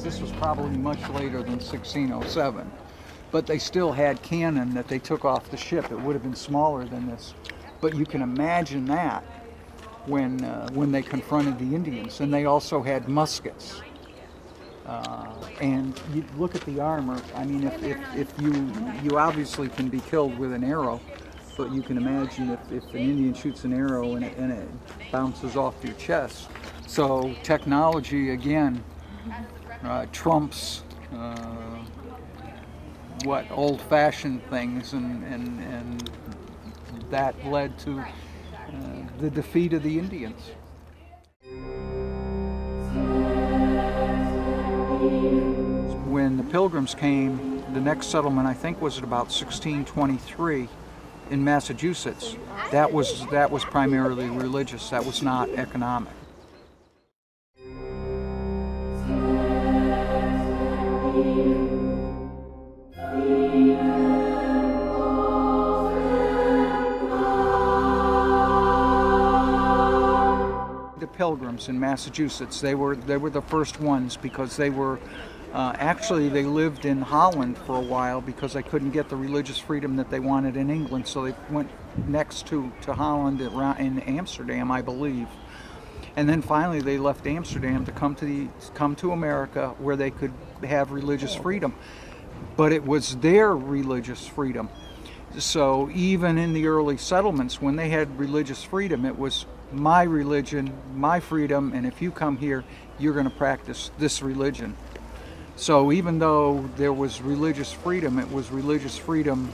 this was probably much later than 1607. But they still had cannon that they took off the ship. It would have been smaller than this. But you can imagine that when they confronted the Indians. And they also had muskets. And you look at the armor. I mean, if you obviously can be killed with an arrow, but you can imagine if an Indian shoots an arrow and it bounces off your chest. So technology again trumps what old-fashioned things, and that led to the defeat of the Indians. When the Pilgrims came, the next settlement I think was at about 1623 in Massachusetts. That was primarily religious. That was not economic. The Pilgrims in Massachusetts, they were the first ones because they were actually they lived in Holland for a while because they couldn't get the religious freedom that they wanted in England, so they went next to Holland in Amsterdam, I believe. And then finally they left Amsterdam to come to America where they could have religious freedom. But it was their religious freedom. So even in the early settlements, when they had religious freedom, it was my religion, my freedom, and if you come here, you're going to practice this religion. So even though there was religious freedom, it was religious freedom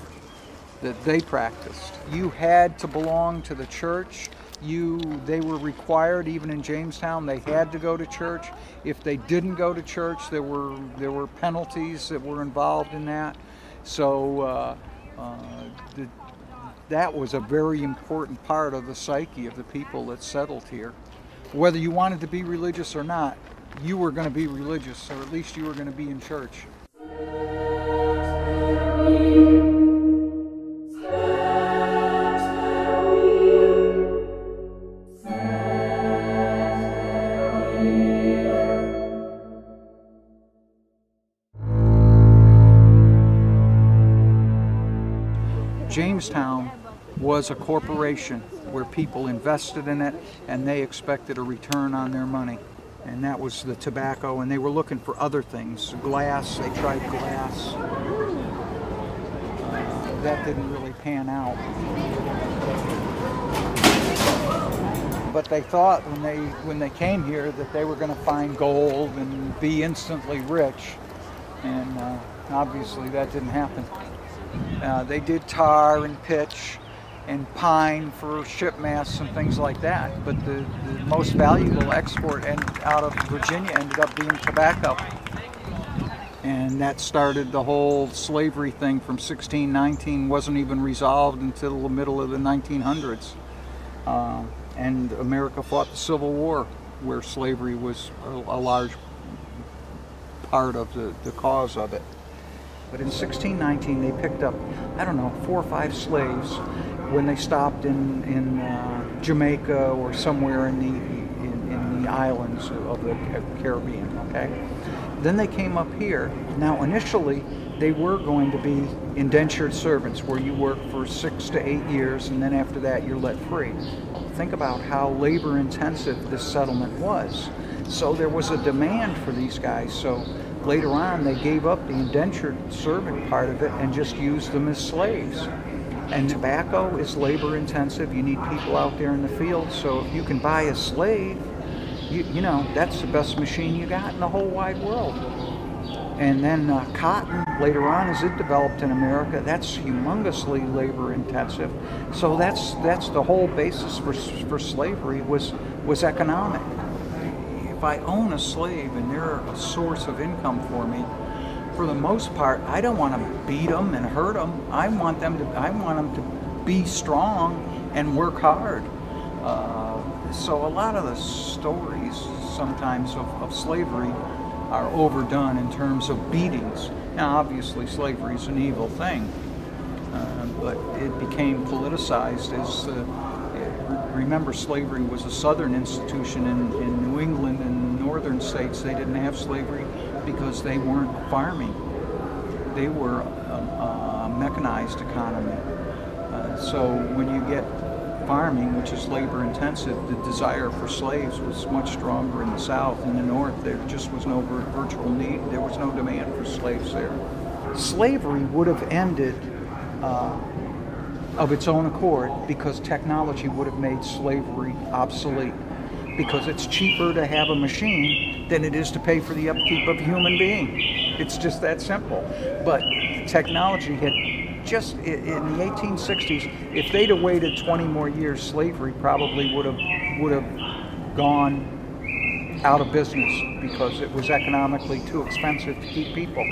that they practiced. You had to belong to the church. They were required, even in Jamestown, they had to go to church. If they didn't go to church, there were penalties that were involved in that. So that was a very important part of the psyche of the people that settled here. Whether you wanted to be religious or not, you were going to be religious, or at least you were going to be in church. Jamestown was a corporation where people invested in it and they expected a return on their money. And that was the tobacco, and they were looking for other things. Glass, they tried glass. That didn't really pan out. But they thought when they came here that they were going to find gold and be instantly rich. And obviously that didn't happen. They did tar and pitch and pine for ship masts and things like that, but the most valuable export out of Virginia ended up being tobacco. And that started the whole slavery thing from 1619, wasn't even resolved until the middle of the 1900s. And America fought the Civil War, where slavery was a large part of the cause of it. But in 1619, they picked up, I don't know, 4 or 5 slaves when they stopped in Jamaica or somewhere in the islands of the Caribbean, okay? Then they came up here. Now, initially, they were going to be indentured servants, where you work for 6 to 8 years, and then after that, you're let free. Think about how labor-intensive this settlement was. So there was a demand for these guys. So later on, they gave up the indentured servant part of it and just used them as slaves. And tobacco is labor intensive. You need people out there in the field. So if you can buy a slave, you know, that's the best machine you got in the whole wide world. And then cotton, later on, as it developed in America, that's humongously labor intensive. So that's the whole basis for slavery was economic. If I own a slave and they're a source of income for me, for the most part, I don't want to beat them and hurt them. I want them to be strong and work hard. So a lot of the stories sometimes of slavery are overdone in terms of beatings. Now, obviously, slavery is an evil thing, but it became politicized as. Remember, slavery was a southern institution in New England and northern states. They didn't have slavery. because they weren't farming. They were a mechanized economy. So when you get farming, which is labor intensive, the desire for slaves was much stronger in the South. In the North, there just was no virtual need. There was no demand for slaves there. Slavery would have ended of its own accord because technology would have made slavery obsolete. Because it's cheaper to have a machine than it is to pay for the upkeep of a human being. It's just that simple. But technology had just, in the 1860s, if they'd have waited 20 more years, slavery probably would have gone out of business because it was economically too expensive to keep people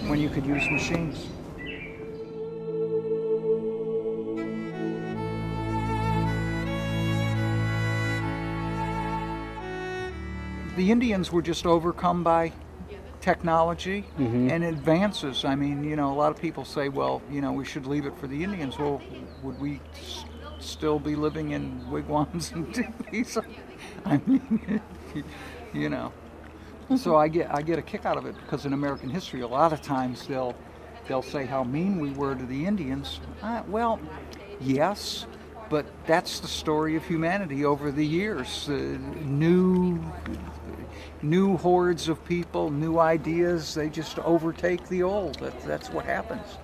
when you could use machines. The Indians were just overcome by technology and advances. I mean, you know, a lot of people say, well, you know, we should leave it for the Indians. Well, would we still be living in wigwams and teepees? I mean, you know. So I get a kick out of it because in American history, a lot of times they'll say how mean we were to the Indians. Well, yes. But that's the story of humanity over the years. New hordes of people, new ideas, they just overtake the old. That's what happens.